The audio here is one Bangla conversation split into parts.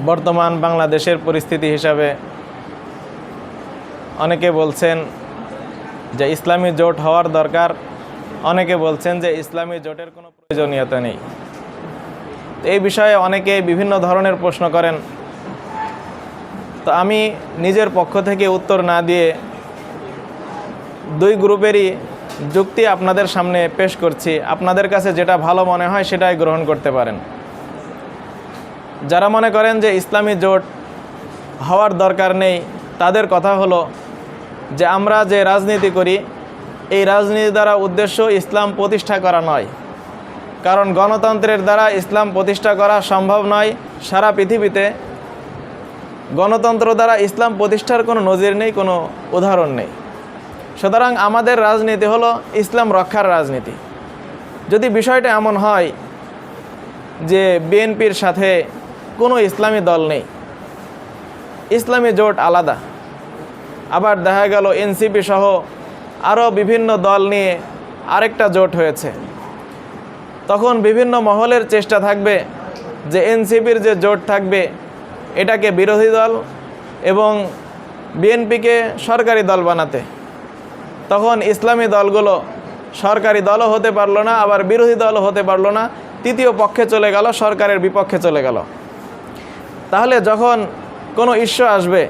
বর্তমান বাংলাদেশের পরিস্থিতি হিসাবে অনেকে বলছেন যে ইসলামী জোট হওয়ার দরকার, অনেকে বলছেন যে ইসলামী জোটের কোনো প্রয়োজনীয়তা নেই। এই বিষয়ে অনেকে বিভিন্ন ধরনের প্রশ্ন করেন। তো আমি নিজের পক্ষ থেকে উত্তর না দিয়ে দুই গ্রুপেরই যুক্তি আপনাদের সামনে পেশ করছি। আপনাদের কাছে যেটা ভালো মনে হয় সেটাই গ্রহণ করতে পারেন। যারা মনে করেন যে ইসলামী জোট হওয়ার দরকার নেই, তাদের কথা হলো যে আমরা যে রাজনীতি করি, এই রাজনীতি দ্বারা উদ্দেশ্য ইসলাম প্রতিষ্ঠা করা নয়। কারণ গণতন্ত্রের দ্বারা ইসলাম প্রতিষ্ঠা করা সম্ভব নয়। সারা পৃথিবীতে গণতন্ত্র দ্বারা ইসলাম প্রতিষ্ঠার কোনো নজির নেই, কোনো উদাহরণ নেই। সুতরাং আমাদের রাজনীতি হলো ইসলাম রক্ষার রাজনীতি। যদি বিষয়টা এমন হয় যে বিএনপির সাথে কোনো ইসলামী দল নেই, ইসলামী জোট আলাদা, আবার দেখা গেল এনসিপি সহ আরও বিভিন্ন দল নিয়ে আরেকটা জোট হয়েছে, তখন বিভিন্ন মহলের চেষ্টা থাকবে যে এনসিপির যে জোট থাকবে এটাকে বিরোধী দল এবং বিএনপিকে সরকারি দল বানাতে। তখন ইসলামী দলগুলো সরকারি দলও হতে পারলো না, আবার বিরোধী দলও হতে পারলো না, তৃতীয় পক্ষে চলে গেল, সরকারের বিপক্ষে চলে গেল। তাহলে যখন কোনো ইস্যু আসবে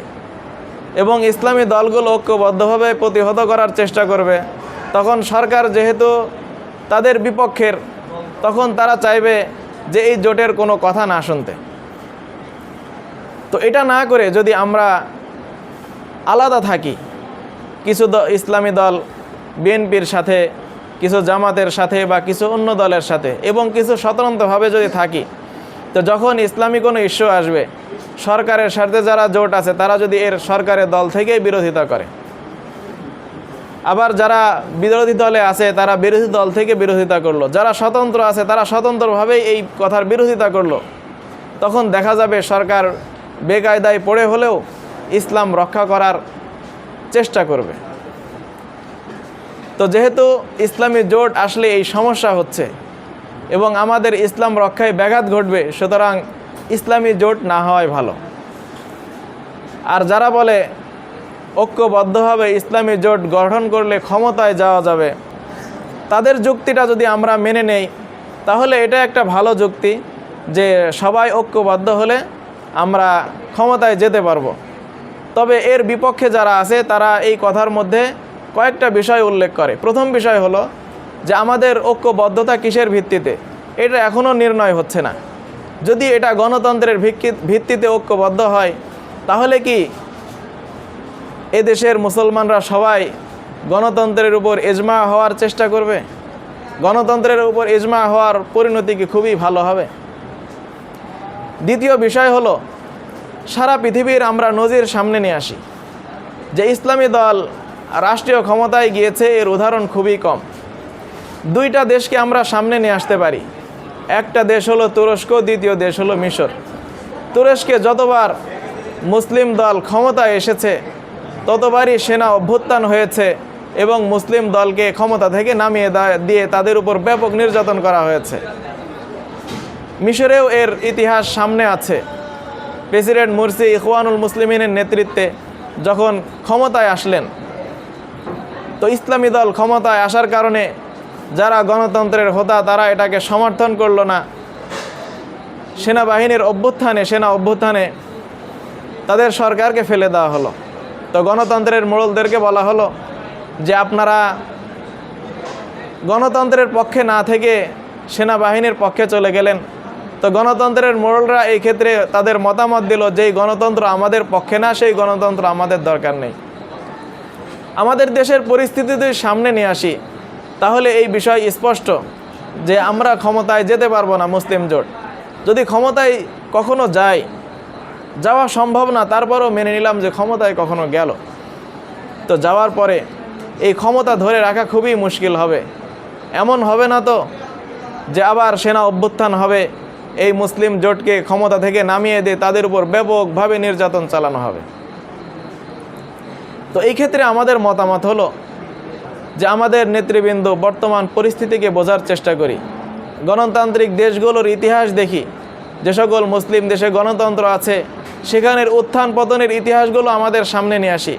এবং ইসলামী দলগুলো ঐক্যবদ্ধভাবে প্রতিহত করার চেষ্টা করবে, তখন সরকার যেহেতু তাদের বিপক্ষের, তখন তারা চাইবে যে এই জোটের কোনো কথা না শুনতে। তো এটা না করে যদি আমরা আলাদা থাকি, কিছু ইসলামী দল বিএনপির সাথে, কিছু জামাতের সাথে বা কিছু অন্য দলের সাথে, এবং কিছু স্বতন্ত্রভাবে যদি থাকি, তো যখন ইসলামী কোনো ইস্যু আসবে, সরকারের সাথে যারা জোট আছে তারা যদি এর সরকারের দল থেকেই বিরোধিতা করে, আবার যারা বিরোধী দলে আছে তারা বিরোধী দল থেকে বিরোধিতা করলো, যারা স্বতন্ত্র আছে তারা স্বতন্ত্রভাবেই এই কথার বিরোধিতা করলো, তখন দেখা যাবে সরকার বেকায়দায় পড়ে হলেও ইসলাম রক্ষা করার চেষ্টা করবে। তো যেহেতু ইসলামী জোট আসলে এই সমস্যা হচ্ছে এবং আমাদের ইসলাম রক্ষায় ব্যাঘাত ঘটবে, সুতরাং ইসলামী জোট না হওয়াই ভালো। আর যারা বলে ঐক্যবদ্ধভাবে ইসলামী জোট গঠন করলে ক্ষমতায় যাওয়া যাবে, তাদের যুক্তিটা যদি আমরা মেনে নেই, তাহলে এটা একটা ভালো যুক্তি যে সবাই ঐক্যবদ্ধ হলে আমরা ক্ষমতায় যেতে পারবো। তবে এর বিপক্ষে যারা আছে তারা এই কথার মধ্যে কয়েকটা বিষয় উল্লেখ করে। প্রথম বিষয় হলো যে আমাদের ঐক্যবদ্ধতা কিসের ভিত্তিতে, এটা এখনও নির্ণয় হচ্ছে না। যদি এটা গণতন্ত্রের ভিত্তিতে ঐক্যবদ্ধ হয়, তাহলে কি এদেশের মুসলমানরা সবাই গণতন্ত্রের উপর ইজমা হওয়ার চেষ্টা করবে? গণতন্ত্রের উপর ইজমা হওয়ার পরিণতি কি খুবই ভালো হবে? দ্বিতীয় বিষয় হলো, সারা পৃথিবীর আমরা নজির সামনে নিয়ে আসি যে ইসলামী দল রাষ্ট্রীয় ক্ষমতায় গিয়েছে, এর উদাহরণ খুবই কম। দুইটা দেশকে আমরা সামনে নিয়ে আসতে পারি। একটা দেশ হলো তুরস্ক, দ্বিতীয় দেশ হলো মিশর। তুরস্কে যতবার মুসলিম দল ক্ষমতায় এসেছে ততবারই সেনা অভ্যুত্থান হয়েছে এবং মুসলিম দলকে ক্ষমতা থেকে নামিয়ে দিয়ে তাদের উপর ব্যাপক নির্যাতন করা হয়েছে। মিশরেও এর ইতিহাস সামনে আছে। প্রেসিডেন্ট মুরসি ইখওয়ানুল মুসলিমিনের নেতৃত্বে যখন ক্ষমতায় আসলেন, তো ইসলামী দল ক্ষমতায় আসার কারণে যারা গণতন্ত্রের হোতা তারা এটাকে সমর্থন করলো না। সেনাবাহিনীর সেনা অভ্যুত্থানে তাদের সরকারকে ফেলে দেওয়া হলো। তো গণতন্ত্রের মোড়লদেরকে বলা হলো যে আপনারা গণতন্ত্রের পক্ষে না থেকে সেনাবাহিনীর পক্ষে চলে গেলেন। তো গণতন্ত্রের মোড়লরা এই ক্ষেত্রে তাদের মতামত দিল যে গণতন্ত্র আমাদের পক্ষে না, সেই গণতন্ত্র আমাদের দরকার নেই। আমাদের দেশের পরিস্থিতি যদি সামনে নিয়ে আসি, তাহলে এই বিষয় স্পষ্ট যে আমরা ক্ষমতায় যেতে পারবো না। মুসলিম জোট যদি ক্ষমতায় কখনো যাওয়া সম্ভব না, তারপরও মেনে নিলাম যে ক্ষমতায় কখনো গেল, তো যাওয়ার পরে এই ক্ষমতা ধরে রাখা খুবই মুশকিল হবে। এমন হবে না তো যে আবার সেনা অভ্যুত্থান হবে, এই মুসলিম জোটকে ক্ষমতা থেকে নামিয়ে দিয়ে তাদের উপর ব্যাপকভাবে নির্যাতন চালানো হবে? তো এই ক্ষেত্রে আমাদের মতামত হলো যে আমাদের নেতৃবৃন্দ বর্তমান পরিস্থিতিকে বোঝার চেষ্টা করি, গণতান্ত্রিক দেশগুলোর ইতিহাস দেখি যে সকল মুসলিম দেশে গণতন্ত্র আছে সেখানের উত্থান পতনের ইতিহাসগুলো আমাদের সামনে নিয়ে আসি,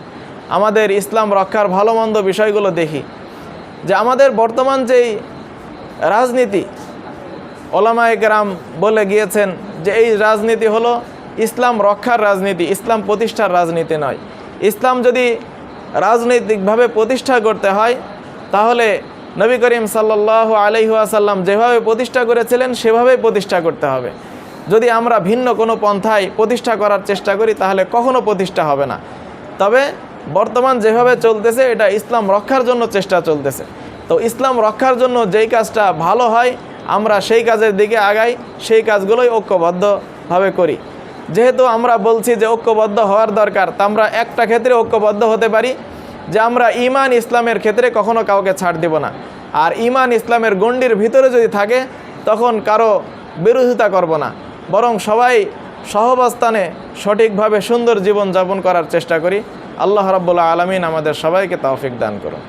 আমাদের ইসলাম রক্ষার ভালো মন্দ বিষয়গুলো দেখি। যে আমাদের বর্তমান যেই রাজনীতি, ওলামায়ে কেরাম বলে গিয়েছেন যে এই রাজনীতি হলো ইসলাম রক্ষার রাজনীতি, ইসলাম প্রতিষ্ঠার রাজনীতি নয়। ইসলাম যদি রাজনৈতিকভাবে প্রতিষ্ঠা করতে হয় তাহলে নবী করিম সাল্লাল্লাহু আলাইহি ওয়াসাল্লাম যেভাবে প্রতিষ্ঠা করেছিলেন সেভাবেই প্রতিষ্ঠা করতে হবে। যদি আমরা ভিন্ন কোনো পন্থায় প্রতিষ্ঠা করার চেষ্টা করি তাহলে কখনো প্রতিষ্ঠা হবে না। তবে বর্তমান যেভাবে চলতেছে এটা ইসলাম রক্ষার জন্য চেষ্টা চলতেছে। তো ইসলাম রক্ষার জন্য যেই কাজটা ভালো হয় আমরা সেই কাজের দিকে আগাই, সেই কাজগুলোই ঐক্যবদ্ধভাবে করি। যেহেতু আমরা বলছি যে ঐক্যবদ্ধ হওয়ার দরকার, তা আমরা একটা ক্ষেত্রে ঐক্যবদ্ধ হতে পারি যে আমরা ঈমান ইসলামের ক্ষেত্রে কখনো কাউকে ছাড় দেব না। আর ঈমান ইসলামের গণ্ডির ভিতরে যদি থাকে তখন কারো বিরোধিতা করব না, বরং সবাই সহাবস্থানে সঠিকভাবে সুন্দর জীবন যাপন করার চেষ্টা করি। আল্লাহ রাব্বুল আলামিন আমাদের সবাইকে তৌফিক দান করুন।